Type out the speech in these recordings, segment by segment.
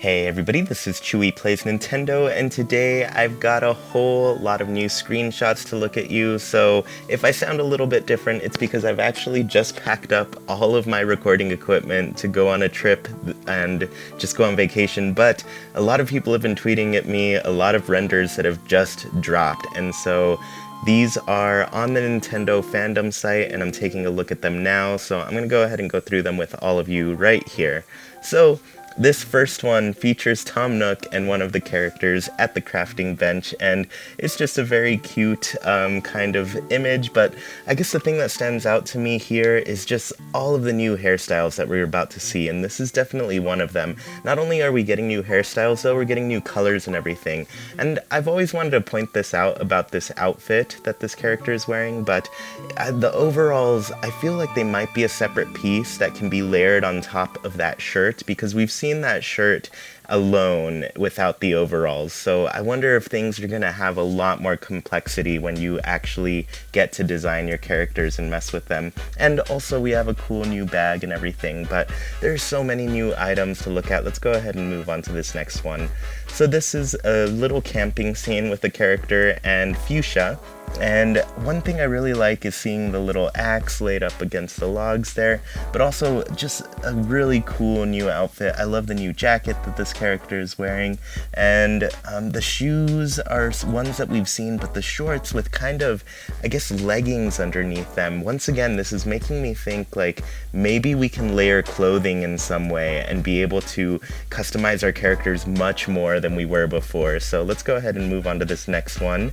Hey everybody, this is Chewy Plays Nintendo, and today I've got a whole lot of new screenshots to look at you, so if I sound a little bit different, it's because I've actually just packed up all of my recording equipment to go on a trip and just go on vacation, but a lot of people have been tweeting at me a lot of renders that have just dropped, and so these are on the Nintendo fandom site, and I'm taking a look at them now, so I'm going to go ahead and go through them with all of you right here. So, this first one features Tom Nook and one of the characters at the crafting bench, and it's just a very cute kind of image, but I guess the thing that stands out to me here is just all of the new hairstyles that we're about to see, and this is definitely one of them. Not only are we getting new hairstyles, though, we're getting new colors and everything, and I've always wanted to point this out about this outfit that this character is wearing, but the overalls, I feel like they might be a separate piece that can be layered on top of that shirt, because we've seen that shirt alone without the overalls, so I wonder if things are going to have a lot more complexity when you actually get to design your characters and mess with them. And also we have a cool new bag and everything, but there's so many new items to look at. Let's go ahead and move on to this next one. So this is a little camping scene with the character and Fuchsia. And one thing I really like is seeing the little axe laid up against the logs there, but also just a really cool new outfit. I love the new jacket that this character is wearing, and the shoes are ones that we've seen, but the shorts with kind of, I guess, leggings underneath them. Once again, this is making me think like maybe we can layer clothing in some way and be able to customize our characters much more than we were before. So let's go ahead and move on to this next one.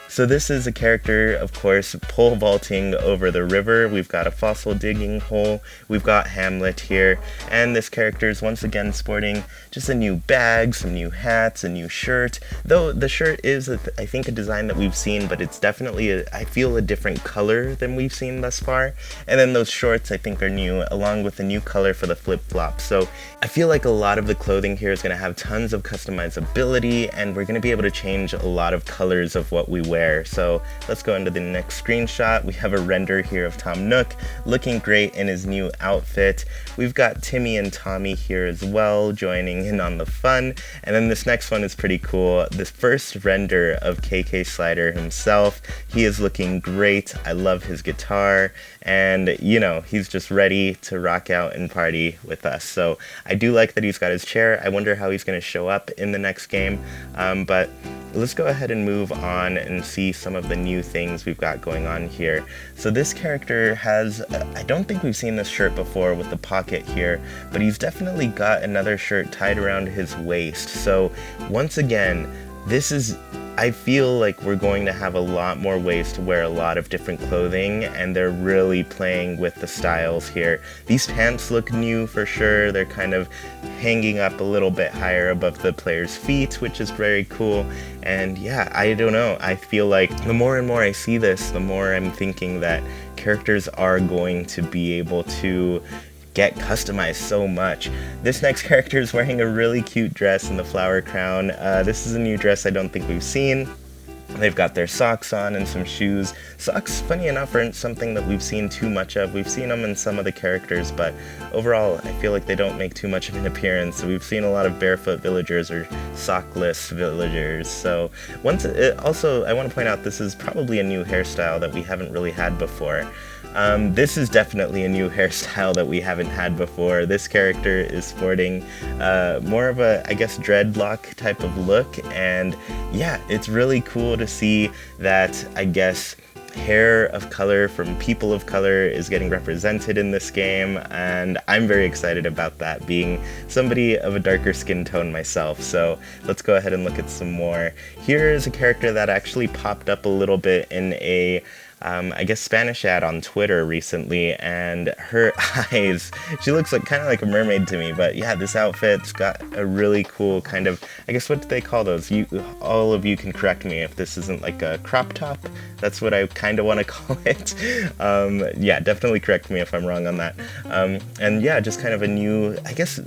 So this is a character, of course, pole vaulting over the river. We've got a fossil digging hole. We've got Hamlet here. And this character is once again sporting just a new bag, some new hats, a new shirt. Though the shirt is, I think, a design that we've seen, but it's definitely, I feel, a different color than we've seen thus far. And then those shorts, I think, are new, along with a new color for the flip-flops. So I feel like a lot of the clothing here is going to have tons of customizability, and we're going to be able to change a lot of colors of what we wear. So let's go into the next screenshot. We have a render here of Tom Nook looking great in his new outfit. We've got Timmy and Tommy here as well, joining in on the fun. And then this next one is pretty cool. This first render of KK Slider himself. He is looking great. I love his guitar, and you know, he's just ready to rock out and party with us. So I do like that he's got his chair. I wonder how he's going to show up in the next game, but let's go ahead and move on and see some of the new things we've got going on here. So this character has, I don't think we've seen this shirt before with the pocket here, but he's definitely got another shirt tied around his waist. So once again, this is, I feel like we're going to have a lot more ways to wear a lot of different clothing, and they're really playing with the styles here. These pants look new for sure. They're kind of hanging up a little bit higher above the player's feet, which is very cool. And yeah, I don't know. I feel like the more and more I see this, the more I'm thinking that characters are going to be able to get customized so much. This next character is wearing a really cute dress in the flower crown. This is a new dress I don't think we've seen. They've got their socks on and some shoes. Socks, funny enough, aren't something that we've seen too much of. We've seen them in some of the characters, but overall, I feel like they don't make too much of an appearance. So we've seen a lot of barefoot villagers or sockless villagers. So also, I want to point out this is probably a new hairstyle that we haven't really had before. This is definitely a new hairstyle that we haven't had before. This character is sporting more of a, I guess, dreadlock type of look, and yeah, it's really cool to see that, I guess, hair of color from people of color is getting represented in this game, and I'm very excited about that, being somebody of a darker skin tone myself. So let's go ahead and look at some more. Here is a character that actually popped up a little bit in a I guess Spanish ad on Twitter recently, and her eyes, she looks like kind of like a mermaid to me, but yeah, this outfit's got a really cool kind of, I guess, what do they call those? All of you can correct me if this isn't like a crop top. That's what I kind of want to call it. Yeah, definitely correct me if I'm wrong on that. And yeah, just kind of a new, I guess,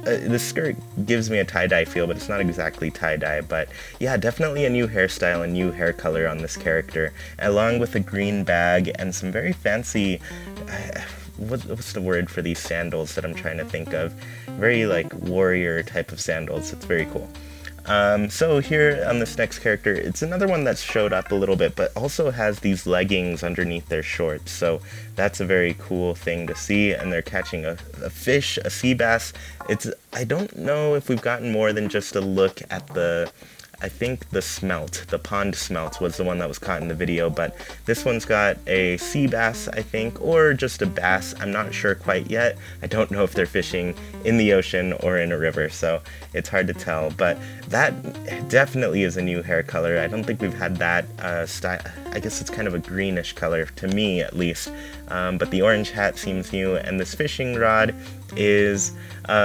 the skirt gives me a tie-dye feel, but it's not exactly tie-dye. But yeah, definitely a new hairstyle and new hair color on this character, along with a green bag and some very fancy, what's the word for these sandals that I'm trying to think of? Very like warrior type of sandals. It's very cool. So here on this next character, it's another one that's showed up a little bit, but also has these leggings underneath their shorts. So that's a very cool thing to see. And they're catching a fish, a sea bass. I don't know if we've gotten more than just a look at I think the pond smelt was the one that was caught in the video, but this one's got a sea bass, I think, or just a bass. I'm not sure quite yet. I don't know if they're fishing in the ocean or in a river, so it's hard to tell, but that definitely is a new hair color. I don't think we've had that style. I guess it's kind of a greenish color, to me at least, but the orange hat seems new, and this fishing rod is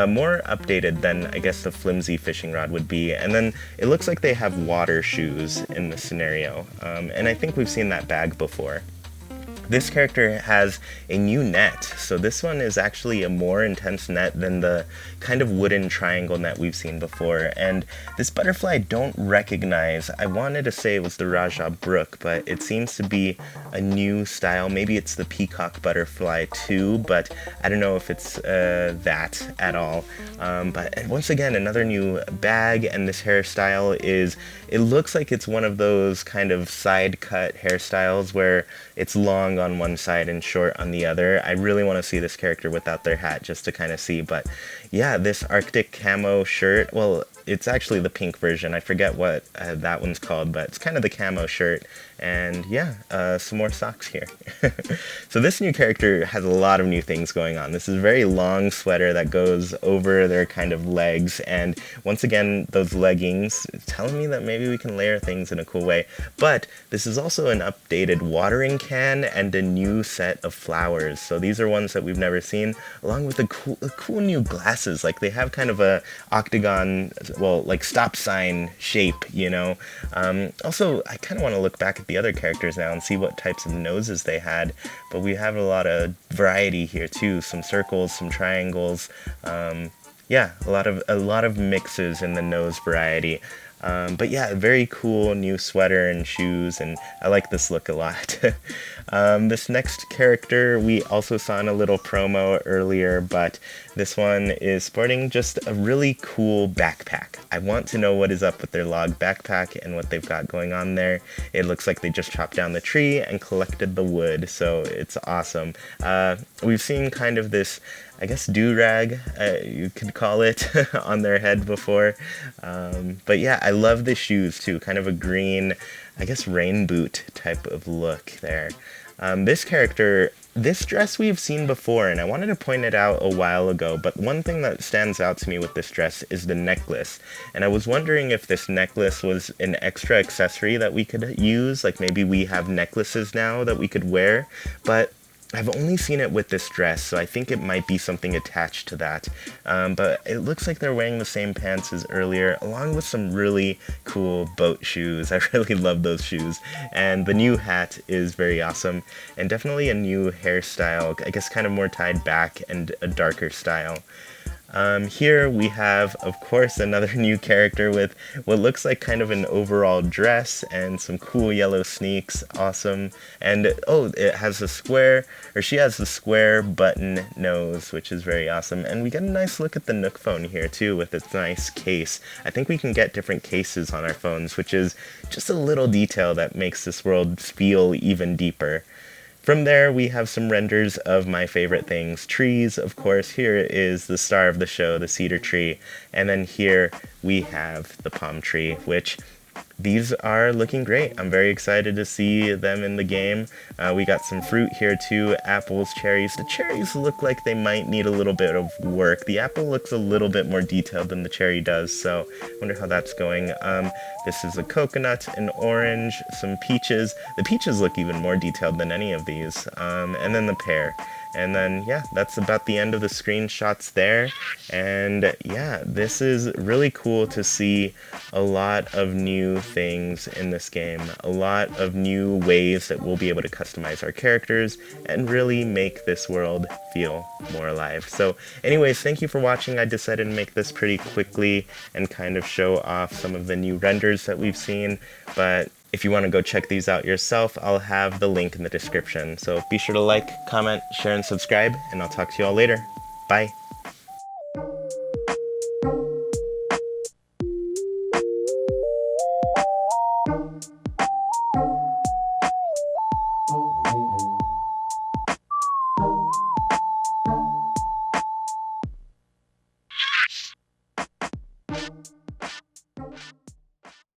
more updated than I guess the flimsy fishing rod would be. And then it looks like they have water shoes in the scenario, and I think we've seen that bag before. This character has a new net, so this one is actually a more intense net than the kind of wooden triangle net we've seen before, and this butterfly I don't recognize. I wanted to say it was the Raja Brook, but it seems to be a new style. Maybe it's the peacock butterfly too, but I don't know if it's that at all. But once again, another new bag, and this hairstyle it looks like it's one of those kind of side cut hairstyles where it's long on one side and short on the other. I really want to see this character without their hat just to kind of see, but yeah, this Arctic camo shirt, well, it's actually the pink version. I forget what that one's called, but it's kind of the camo shirt. And yeah, some more socks here. So this new character has a lot of new things going on. This is a very long sweater that goes over their kind of legs. And once again, those leggings telling me that maybe we can layer things in a cool way. But this is also an updated watering can and a new set of flowers. So these are ones that we've never seen, along with a cool new glasses. Like they have kind of a octagon, well, like stop sign shape, you know. Also, I kind of want to look back at the other characters now and see what types of noses they had, but we have a lot of variety here too. Some circles, some triangles. Yeah, a lot of mixes in the nose variety. But yeah, very cool new sweater and shoes, and I like this look a lot. This next character we also saw in a little promo earlier, but this one is sporting just a really cool backpack. I want to know what is up with their log backpack and what they've got going on there. It looks like they just chopped down the tree and collected the wood, so it's awesome. We've seen kind of this, I guess, do-rag, you could call it, on their head before. But yeah, I love the shoes too, kind of a green, I guess, rain boot type of look there. This character, this dress we've seen before, and I wanted to point it out a while ago, but one thing that stands out to me with this dress is the necklace. And I was wondering if this necklace was an extra accessory that we could use, like maybe we have necklaces now that we could wear, but I've only seen it with this dress, so I think it might be something attached to that. But it looks like they're wearing the same pants as earlier, along with some really cool boat shoes. I really love those shoes. And the new hat is very awesome, and definitely a new hairstyle, I guess kind of more tied back and a darker style. Here we have, of course, another new character with what looks like kind of an overall dress and some cool yellow sneaks. Awesome. And, oh, it has a square, or she has the square button nose, which is very awesome. And we get a nice look at the Nook phone here, too, with its nice case. I think we can get different cases on our phones, which is just a little detail that makes this world feel even deeper. From there, we have some renders of my favorite things. Trees, of course. Here is the star of the show, the cedar tree. And then here we have the palm tree, which these are looking great. I'm very excited to see them in the game. We got some fruit here too, apples, cherries. The cherries look like they might need a little bit of work. The apple looks a little bit more detailed than the cherry does, so I wonder how that's going. This is a coconut, an orange, some peaches. The peaches look even more detailed than any of these. And then the pear. And then, yeah, that's about the end of the screenshots there. And yeah, this is really cool to see a lot of new things in this game. A lot of new ways that we'll be able to customize our characters and really make this world feel more alive. So anyways, thank you for watching. I decided to make this pretty quickly and kind of show off some of the new renders that we've seen. But If you want to go check these out yourself, I'll have the link in the description. So be sure to like, comment, share, and subscribe, and I'll talk to you all later. Bye.